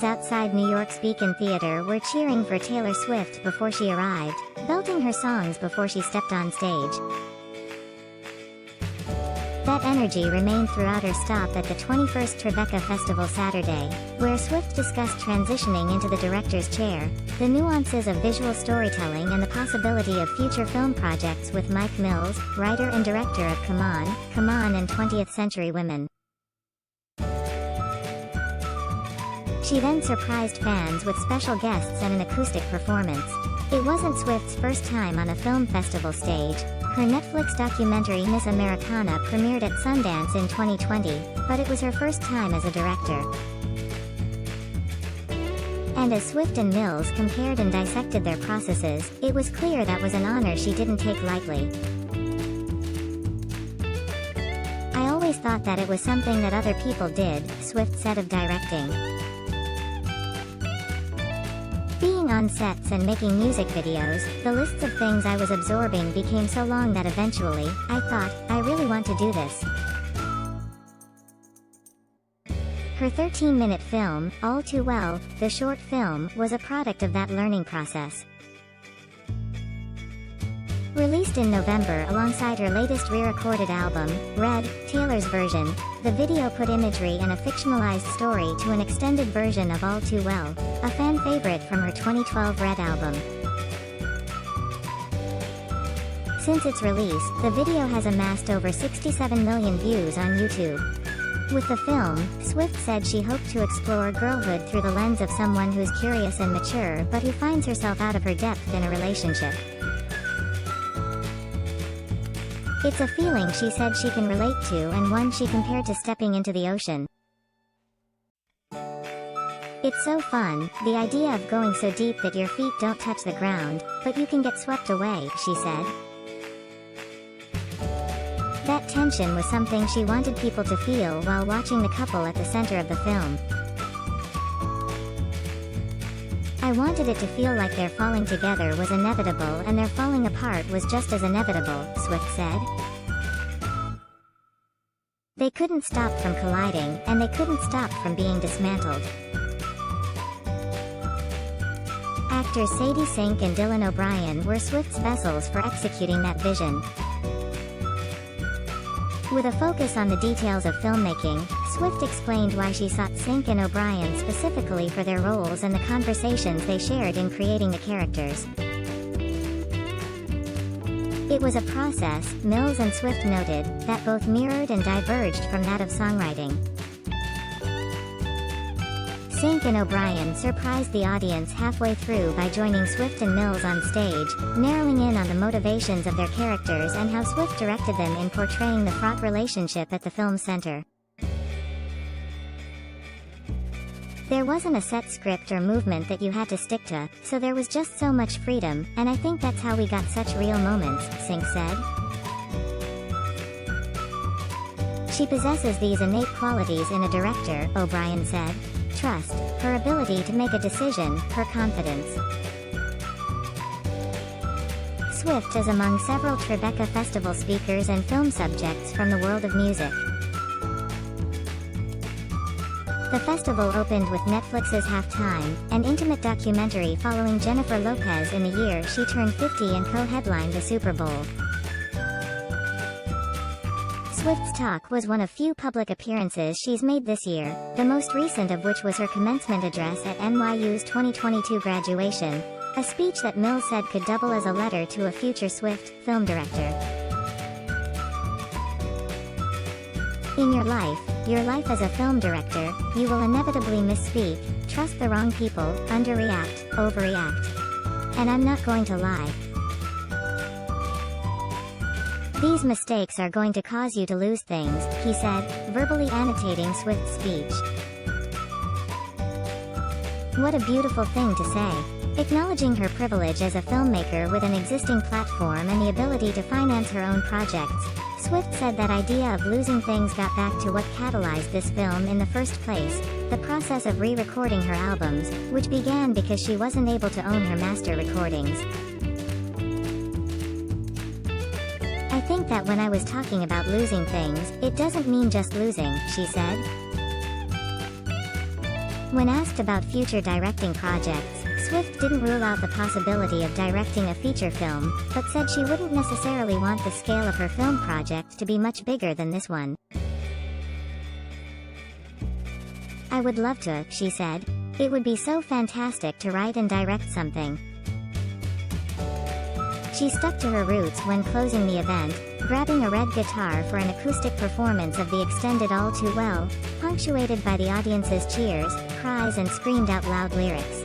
outside New York's Beacon Theater were cheering for Taylor Swift before she arrived, belting her songs before she stepped on stage. That energy remained throughout her stop at the 21st Tribeca Festival Saturday, where Swift discussed transitioning into the director's chair, the nuances of visual storytelling and the possibility of future film projects with Mike Mills, writer and director of Come On and 20th Century Women. She then surprised fans with special guests and an acoustic performance. It wasn't Swift's first time on a film festival stage. Her Netflix documentary Miss Americana premiered at Sundance in 2020, but it was her first time as a director. And as Swift and Mills compared and dissected their processes, it was clear that was an honor she didn't take lightly. "I always thought that it was something that other people did," Swift said of directing. "Being on sets and making music videos, the lists of things I was absorbing became so long that eventually, I thought, I really want to do this." Her 13-minute film, All Too Well, the short film, was a product of that learning process. Released in November alongside her latest re-recorded album, Red, Taylor's version, the video put imagery and a fictionalized story to an extended version of All Too Well, a fan favorite from her 2012 Red album. Since its release, the video has amassed over 67 million views on YouTube. With the film, Swift said she hoped to explore girlhood through the lens of someone who's curious and mature but who finds herself out of her depth in a relationship. "It's a feeling," she said, she can relate to, and one she compared to stepping into the ocean. "It's so fun, the idea of going so deep that your feet don't touch the ground, but you can get swept away," she said. That tension was something she wanted people to feel while watching the couple at the center of the film. "I wanted it to feel like their falling together was inevitable and their falling apart was just as inevitable," Swift said. "They couldn't stop from colliding, and they couldn't stop from being dismantled." Actors Sadie Sink and Dylan O'Brien were Swift's vessels for executing that vision. With a focus on the details of filmmaking, Swift explained why she sought Sink and O'Brien specifically for their roles and the conversations they shared in creating the characters. "It was a process," Mills and Swift noted, "that both mirrored and diverged from that of songwriting." Sink and O'Brien surprised the audience halfway through by joining Swift and Mills on stage, narrowing in on the motivations of their characters and how Swift directed them in portraying the fraught relationship at the film's center. "There wasn't a set script or movement that you had to stick to, so there was just so much freedom, and I think that's how we got such real moments," Sink said. "She possesses these innate qualities in a director," O'Brien said. "Trust, her ability to make a decision, her confidence." Swift is among several Tribeca Festival speakers and film subjects from the world of music. The festival opened with Netflix's Halftime, an intimate documentary following Jennifer Lopez in the year she turned 50 and co-headlined the Super Bowl. Swift's talk was one of few public appearances she's made this year, the most recent of which was her commencement address at NYU's 2022 graduation, a speech that Mills said could double as a letter to a future Swift film director. "In your life as a film director, you will inevitably misspeak, trust the wrong people, underreact, overreact. And I'm not going to lie. These mistakes are going to cause you to lose things," he said, verbally annotating Swift's speech. What a beautiful thing to say. Acknowledging her privilege as a filmmaker with an existing platform and the ability to finance her own projects, Swift said that idea of losing things got back to what catalyzed this film in the first place, the process of re-recording her albums, which began because she wasn't able to own her master recordings. "I think that when I was talking about losing things, it doesn't mean just losing," she said. When asked about future directing projects, Swift didn't rule out the possibility of directing a feature film, but said she wouldn't necessarily want the scale of her film project to be much bigger than this one. "I would love to," she said. "It would be so fantastic to write and direct something." She stuck to her roots when closing the event, grabbing a red guitar for an acoustic performance of the extended All Too Well, punctuated by the audience's cheers, cries and screamed out loud lyrics.